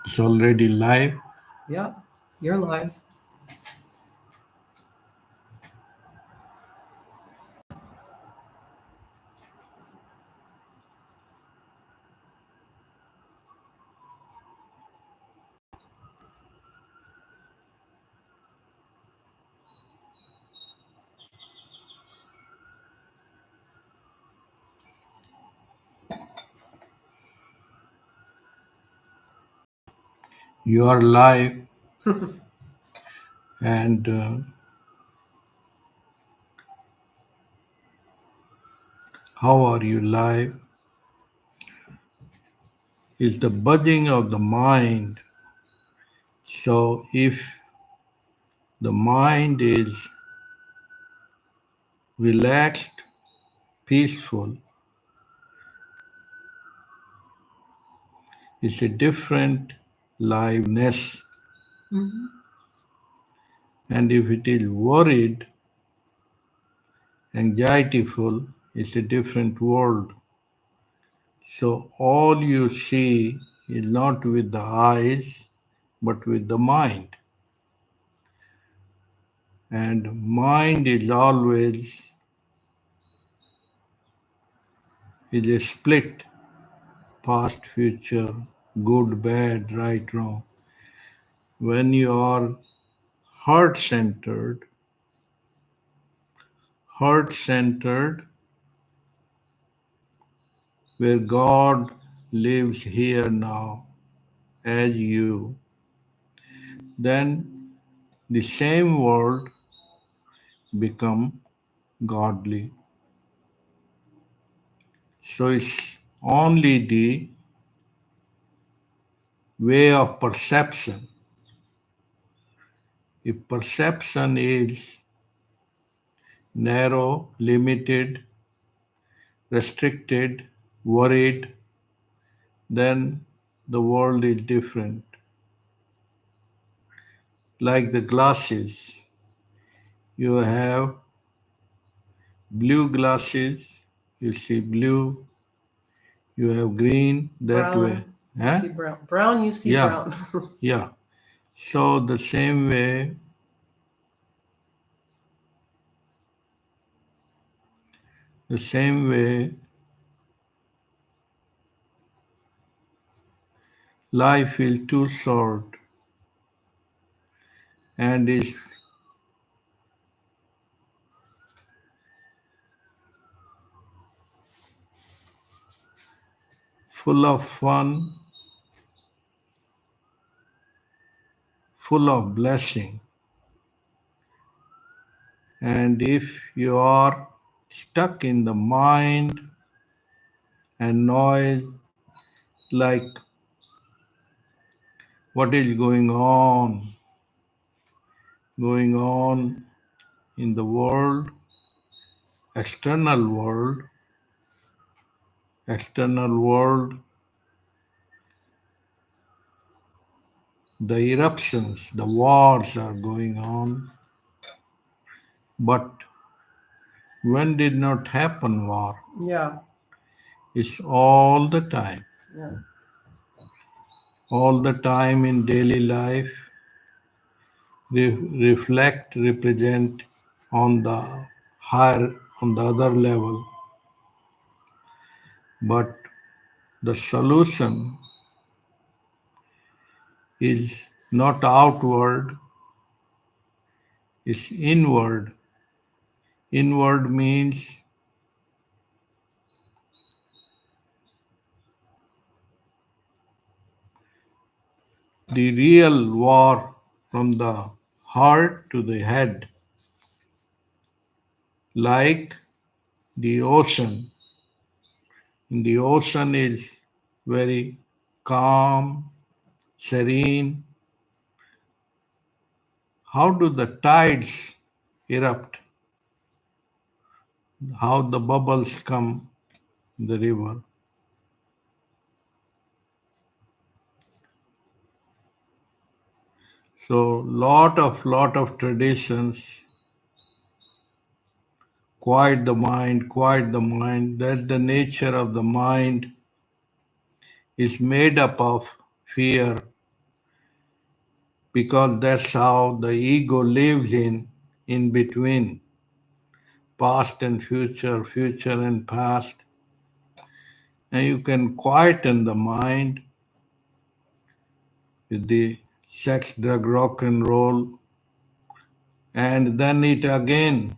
It's already live. Yeah, you're live. You are live, and how are you live? Is the buzzing of the mind. So if the mind is relaxed, peaceful, it's a different liveness. Mm-hmm. And if it is worried, anxietyful, it's a different world. So all you see is not with the eyes, but with the mind. And mind is always is a split, past, future, good, bad, right, wrong. When you are heart-centered, heart-centered, where God lives here now as you, then the same world become godly. So it's only the way of perception. If perception is narrow, limited, restricted, worried, then the world is different. Like the glasses, you have blue glasses, you see blue, you have green that way. Brown, you see brown. Brown, you see Yeah, brown. yeah. So the same way, life is too short and is full of fun, full of blessing. And if you are stuck in the mind and noise, like what is going on in the world, external world, the eruptions, the wars are going on. But when did not happen war? Yeah, It's all the time. yeah. All the time in daily life, reflect, represent on the higher, on the other level. But the solution is not outward, it's inward. Inward means the real war from the heart to the head, like the ocean. In the ocean is very calm, serene. How do the tides erupt? How the bubbles come in the river? So lot of traditions, quiet the mind, quiet the mind. That's the nature of the mind, is made up of fear, because that's how the ego lives in between past and future, future and past. And you can quieten the mind with the sex, drug, rock and roll, and then it again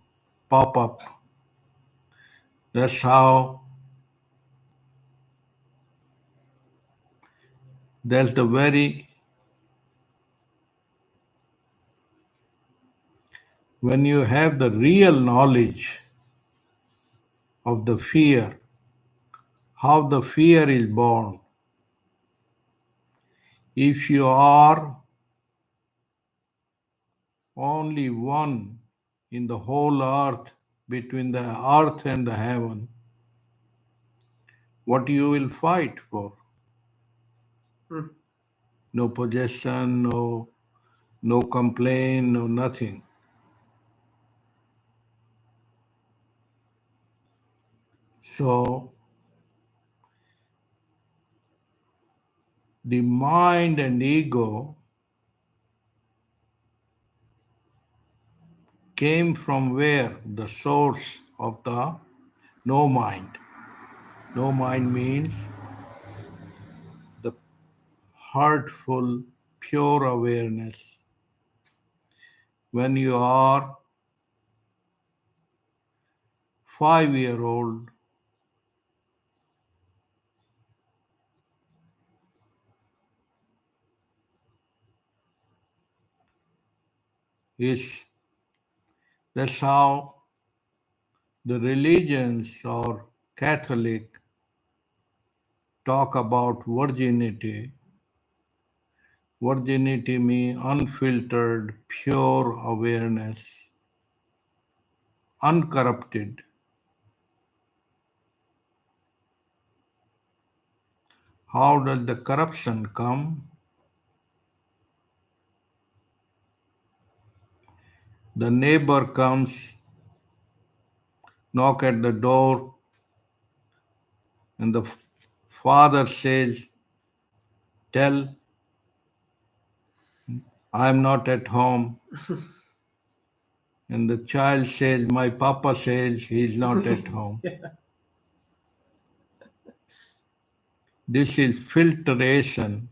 pop up. That's how, that's the very, when you have the real knowledge of the fear, how the fear is born. If you are only one in the whole earth, between the earth and the heaven, what you will fight for? Hmm. No possession, no complaint, no nothing. So the mind and ego came from where? The source of the no mind. No mind means the heartful, pure awareness. When you are 5-year old, is that's how the religions or Catholic talk about virginity. Virginity means unfiltered, pure awareness, uncorrupted. How does the corruption come? The neighbor comes, knock at the door, and the father says, tell I'm not at home. And the child says, my papa says he's not at home. Yeah. This is filtration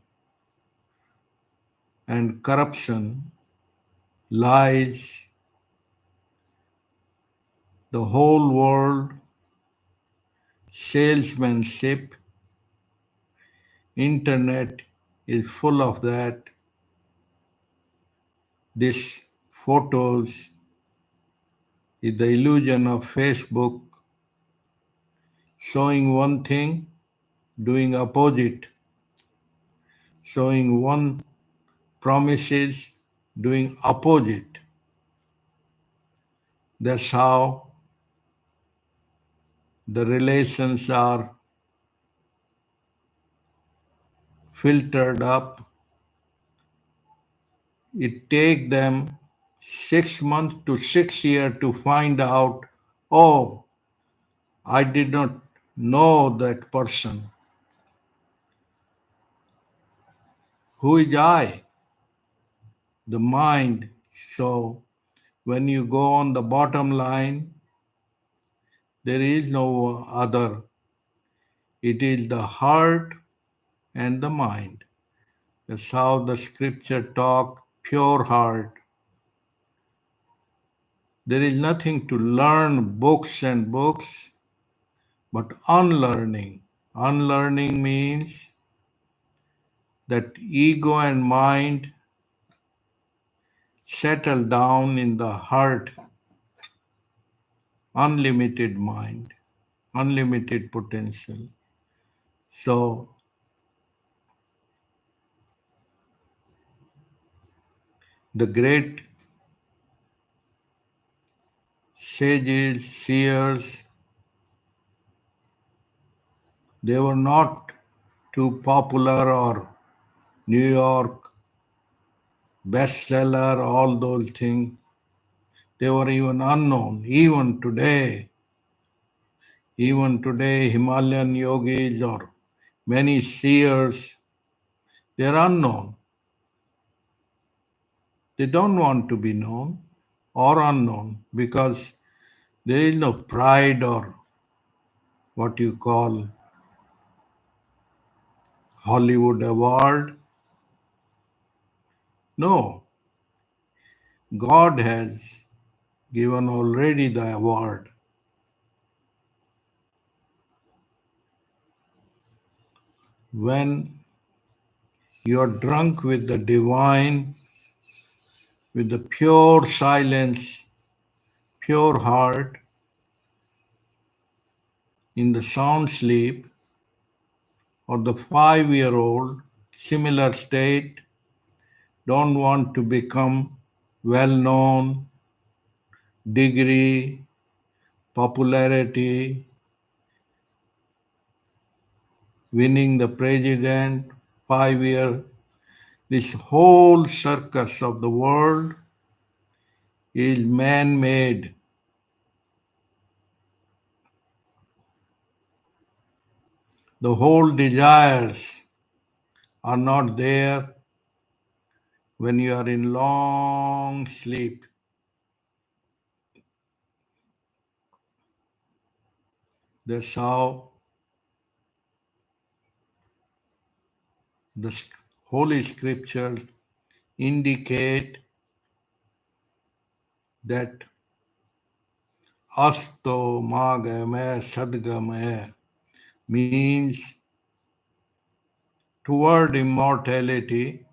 and corruption, lies, the whole world, salesmanship, internet is full of that. This photos is the illusion of Facebook, showing one thing, doing opposite, showing one promises, doing opposite. That's how the relations are filtered up. It takes them 6 months to 6 years to find out, oh, I did not know that person. Who is I? The mind. So when you go on the bottom line, there is no other. It is the heart and the mind. That's how the scripture talk, pure heart. There is nothing to learn books and books, but unlearning. Unlearning means that ego and mind settle down in the heart, unlimited mind, unlimited potential. So the great sages, seers, they were not too popular or New York bestseller, all those things. They were even unknown. Even today, Himalayan yogis or many seers, they're unknown. They don't want to be known or unknown because there is no pride or what you call Hollywood award. No, God has given already the award. When you are drunk with the divine, with the pure silence, pure heart, in the sound sleep, or the 5-year-old, similar state, don't want to become well known, degree, popularity, winning the president, 5 year. This whole circus of the world is man made. The whole desires are not there when you are in long sleep. That's how the Holy Scriptures indicate that asto magame sadgame means toward immortality,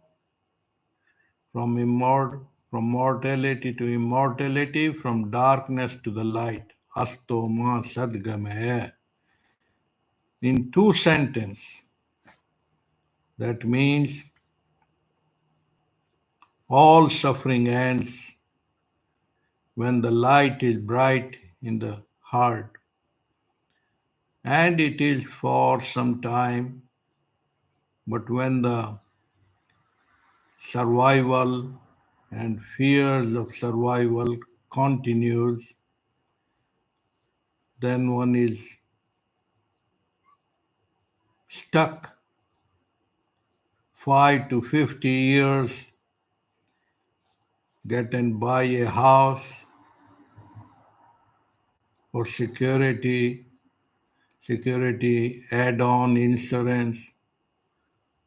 from mortality to immortality, from darkness to the light. Asto ma sadgame. In two sentences, that means all suffering ends when the light is bright in the heart. And it is for some time, but when the survival and fears of survival continues, then one is stuck 5 to 50 years, get and buy a house for security add-on insurance.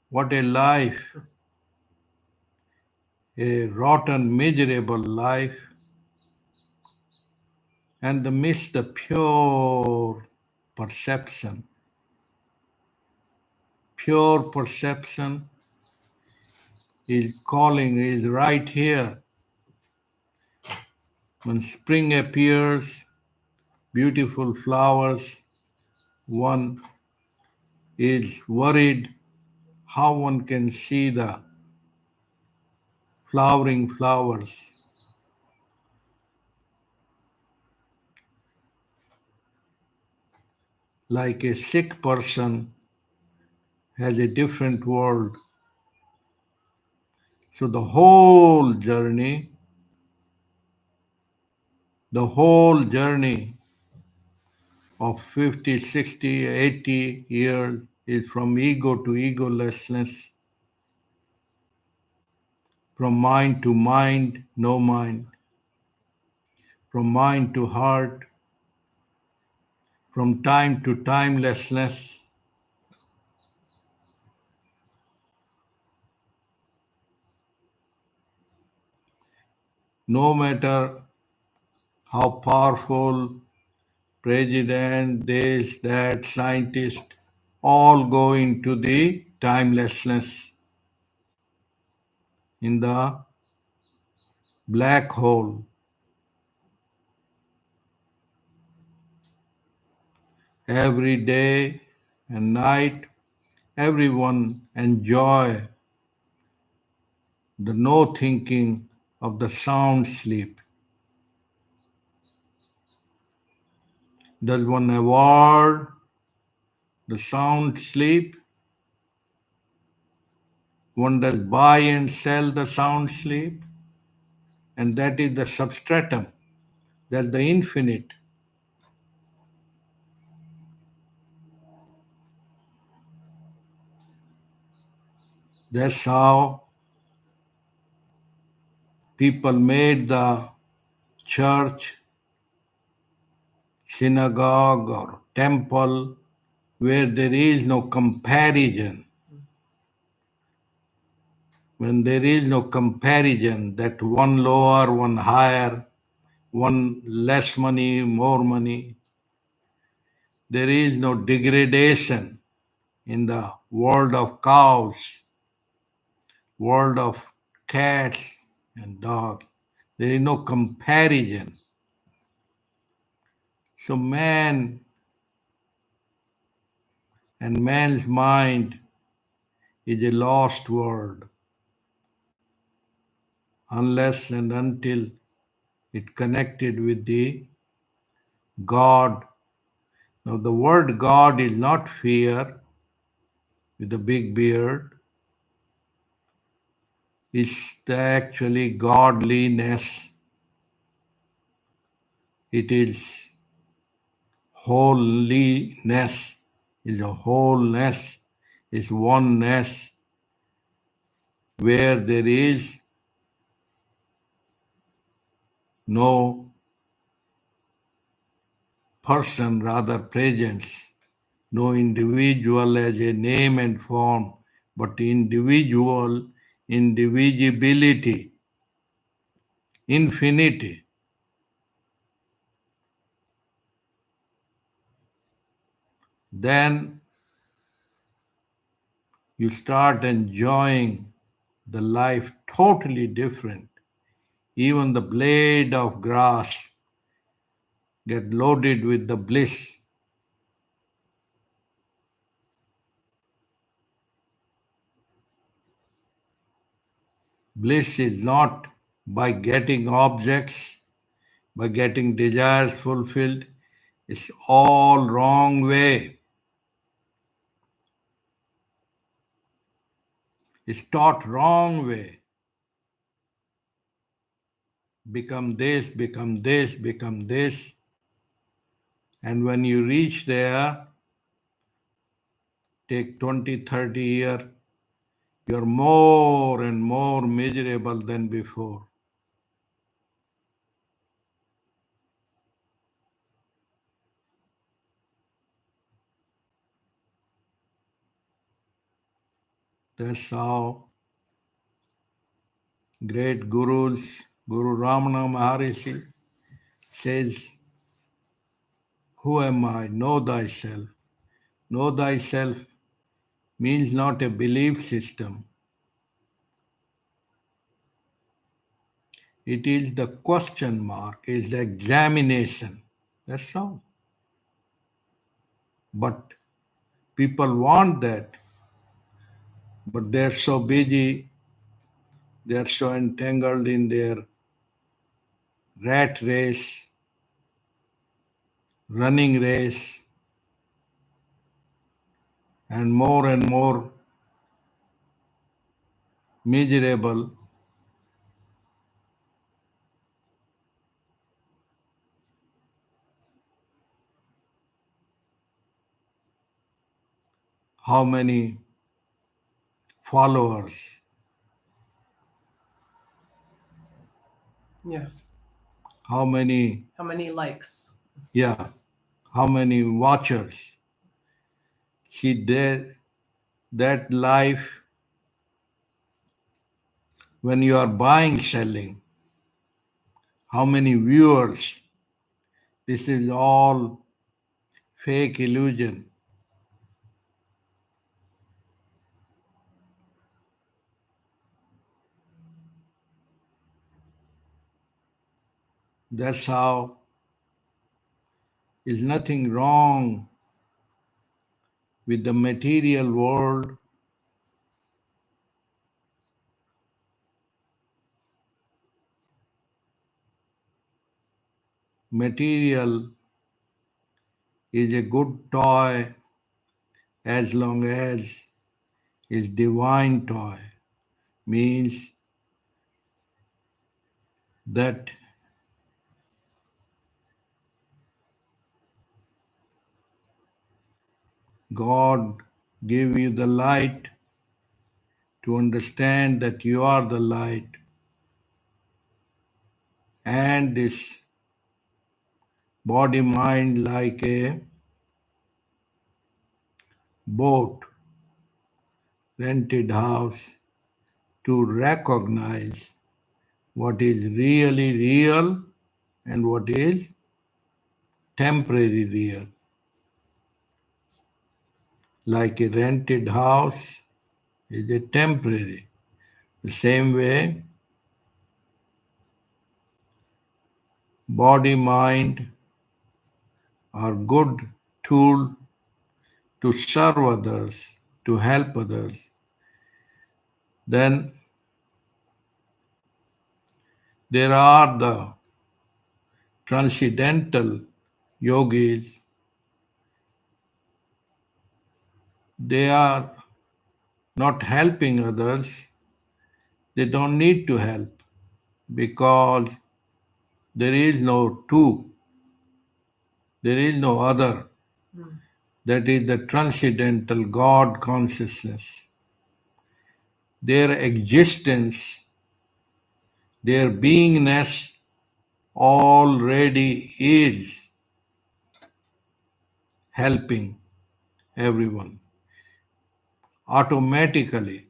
What a life, a rotten, miserable life, and the miss the pure perception. Pure perception is calling, is right here. When spring appears, beautiful flowers, one is worried how one can see the flowering flowers. Like a sick person has a different world. So the whole journey of 50, 60, 80 years is from ego to egolessness, from mind to mind, no mind, from mind to heart, from time to timelessness. No matter how powerful, president, this, that, scientist, all go into the timelessness in the black hole. Every day and night, everyone enjoy the no thinking of the sound sleep. Does one award the sound sleep? One does buy and sell the sound sleep, and that is the substratum, that's the infinite. That's how People made the church, synagogue, or temple where there is no comparison. When there is no comparison, that one lower, one higher, one less money, more money, there is no degradation in the world of cows, world of cats and dogs. There is no comparison. So man and man's mind is a lost world unless and until it connected with the God. Now the word God is not fear with a big beard. It's actually godliness. It is holiness. Is a wholeness. Is oneness where there is no person, rather presence, no individual as a name and form, but individual, indivisibility, infinity. Then you start enjoying the life totally different. Even the blade of grass get loaded with the bliss. Bliss is not by getting objects, by getting desires fulfilled. It's all wrong way. It's taught wrong way. Become this, become this, become this. And when you reach there, take 20, 30 years, you're more and more miserable than before. That's how great gurus, Guru Ramana Maharishi says, who am I? Know thyself. Know thyself means not a belief system. It is the question mark, is the examination. That's all. But people want that, but they're so busy, they're so entangled in their rat race, running race, and more miserable. How many followers? Yeah. How many? How many likes? Yeah. How many watchers? See, that life, when you are buying, selling, how many viewers? This is all fake illusion. That's how is nothing wrong with the material world. Material is a good toy as long as it's divine toy. Means that God gave you the light to understand that you are the light. and this body mind like a boat, rented house, to recognize what is really real and what is temporary real. Like a rented house is a temporary. The same way, body, mind are good tool to serve others, to help others. Then there are the transcendental yogis. They are not helping others. They don't need to help because there is no two, there is no other. That is the transcendental God consciousness. Their existence, their beingness already is helping everyone automatically.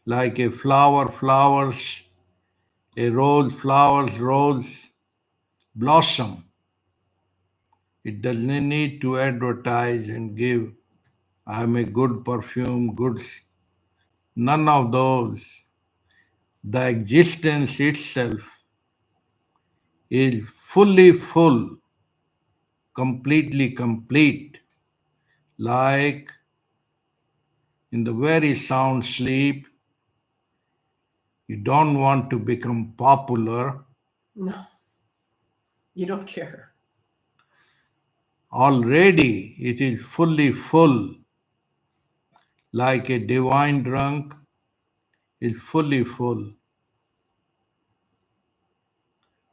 Like a flower flowers, a rose flowers, rose blossom. It doesn't need to advertise and give, I'm a good perfume, good. None of those. The existence itself is fully full, completely complete, like in the very sound sleep. You don't want to become popular. No. You don't care. Already it is fully full, like a divine drunk is fully full.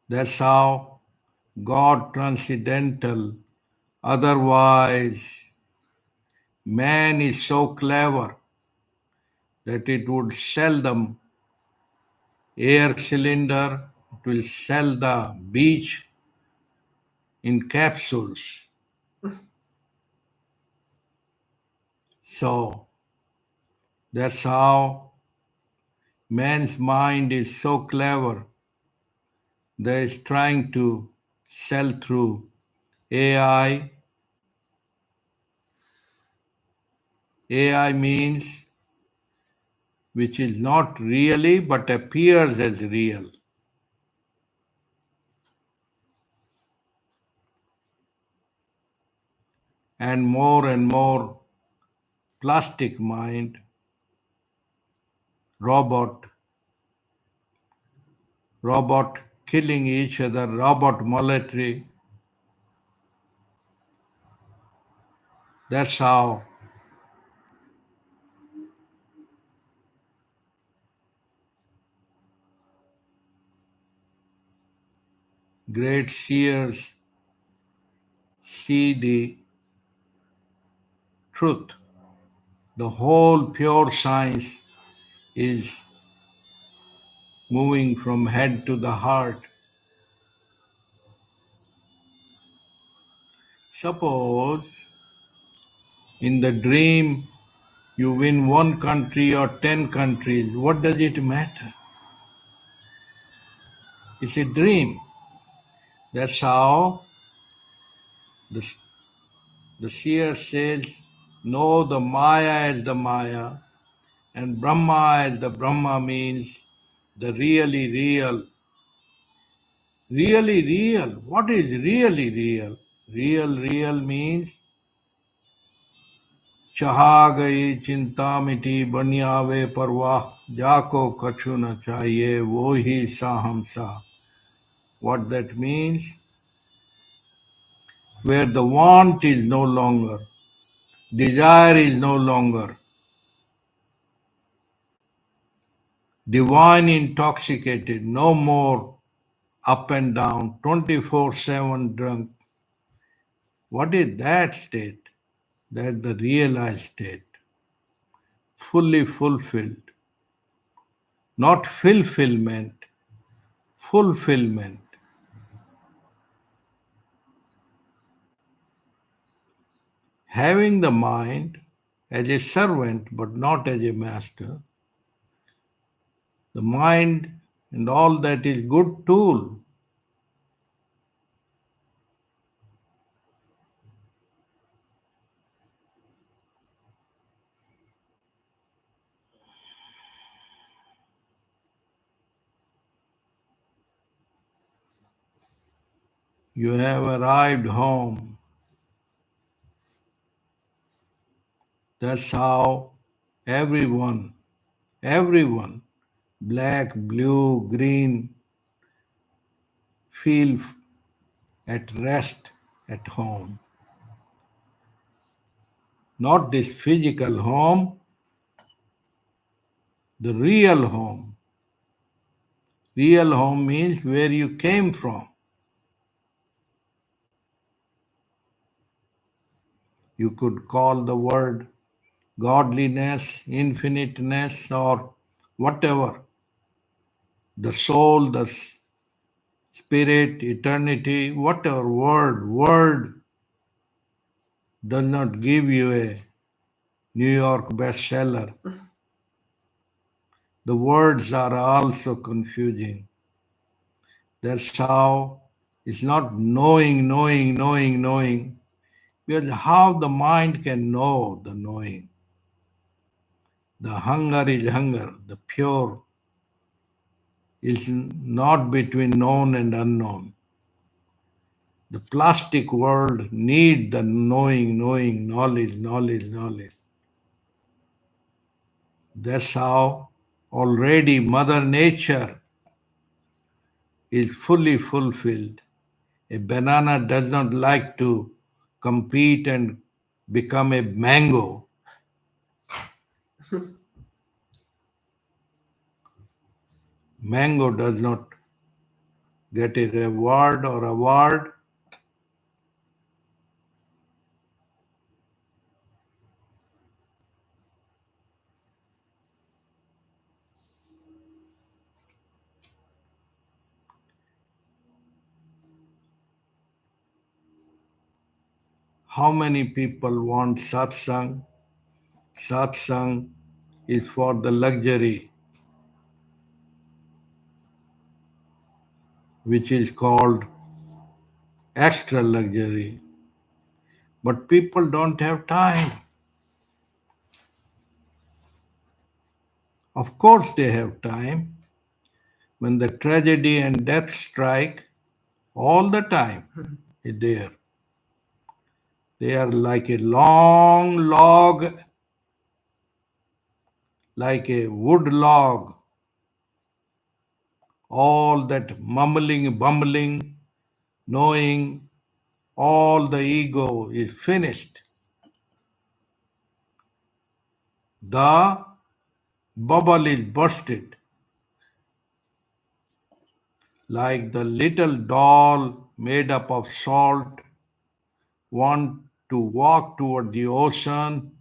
That's how God transcendental. Otherwise, man is so clever that it would sell them air cylinder, it will sell the beach in capsules. So that's how man's mind is so clever that it's trying to sell through AI. AI means which is not really but appears as real. And more plastic mind, robot killing each other, robot military. That's how great seers see the truth. The whole pure science is moving from head to the heart. Suppose in the dream you win one country or 10 countries, what does it matter? It's a dream. That's how the seer says, no, the Maya is the Maya, and Brahma is the Brahma means the really real. Really real. What is really real? Real means चाहा गई चिंता मिटी बनियावे परवाह जाको कछु न चाहिए वो ही साहम सा. What that means? Where the want is no longer, desire is no longer, divine intoxicated, no more up and down, 24/7 drunk. What is that state? That's the realized state. Fully fulfilled. Not fulfillment, fulfillment. Having the mind as a servant but not as a master, the mind and all that is good tool. You have arrived home. That's how everyone, black, blue, green, feel at rest at home. Not this physical home, the real home. Real home means where you came from. You could call the word godliness, infiniteness, or whatever. The soul, the spirit, eternity, whatever word does not give you a New York bestseller. The words are also confusing. That's how it's not knowing. Because how the mind can know the knowing? The hunger is hunger. The pure is not between known and unknown. The plastic world need the knowing, knowledge. That's how already Mother Nature is fully fulfilled. A banana does not like to compete and become a mango. Mango does not get a reward or award. How many people want satsang? Satsang is for the luxury, which is called extra luxury. But people don't have time. Of course, they have time. When the tragedy and death strike, all the time is there. They are like a long log, like a wood log. All that mumbling, bumbling, knowing, all the ego is finished. The bubble is bursted. Like the little doll made up of salt, want to walk toward the ocean,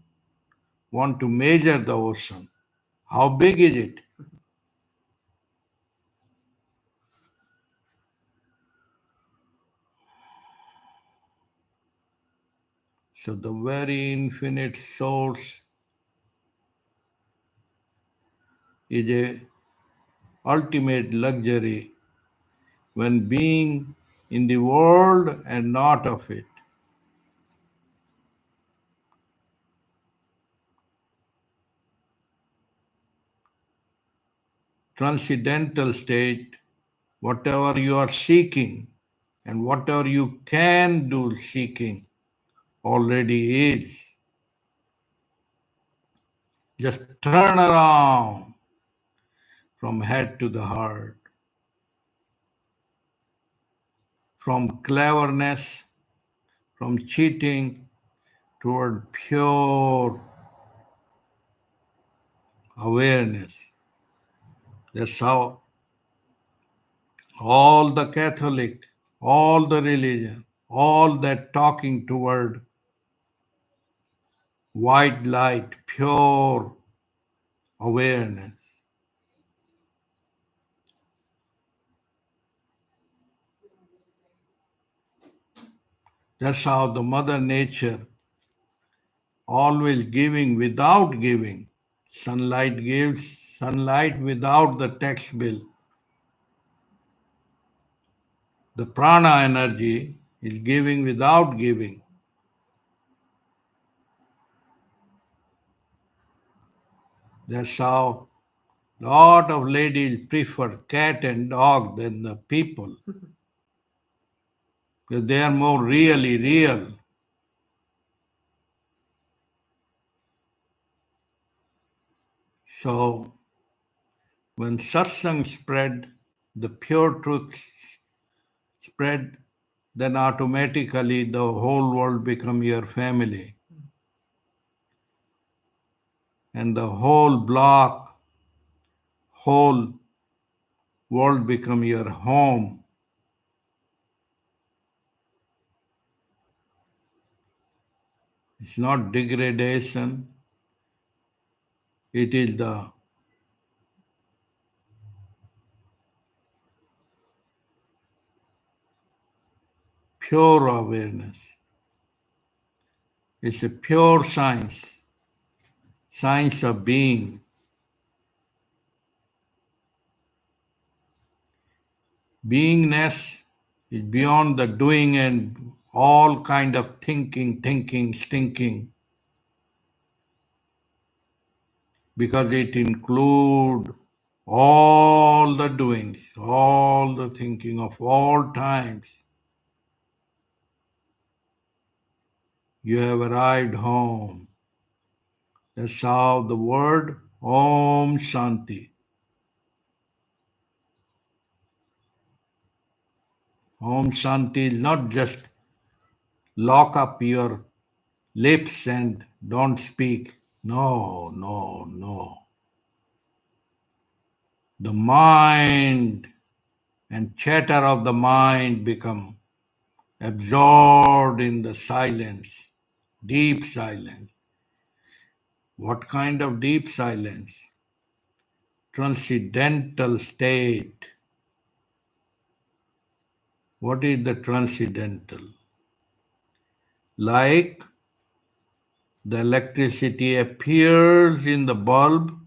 want to measure the ocean. How big is it? So the very infinite source is a ultimate luxury when being in the world and not of it. Transcendental state, whatever you are seeking and whatever you can do seeking already is. Just turn around from head to the heart, from cleverness, from cheating toward pure awareness. That's how all the Catholic, all the religion, all that talking toward white light, pure awareness. That's how the Mother Nature always giving without giving. Sunlight gives sunlight without the tax bill. The prana energy is giving without giving. That's how lot of ladies prefer cat and dog than the people. Because they are more really real. So when satsang spread, the pure truth spread, then automatically the whole world become your family. And the whole block, whole world become your home. It's not degradation. It is the pure awareness. It's a pure science, science of being. Beingness is beyond the doing and all kind of thinking, stinking, because it includes all the doings, all the thinking of all times. You have arrived home. That's how the word Om Shanti. Om Shanti is not just lock up your lips and don't speak. No, no, no. The mind and chatter of the mind become absorbed in the silence, deep silence. What kind of deep silence? Transcendental state. What is the transcendental? Like the electricity appears in the bulb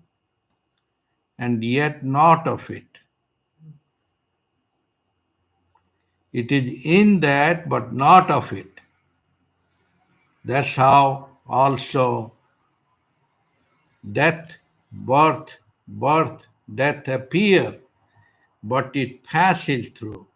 and yet not of it. It is in that but not of it. That's how also death, birth, death appear, but it passes through.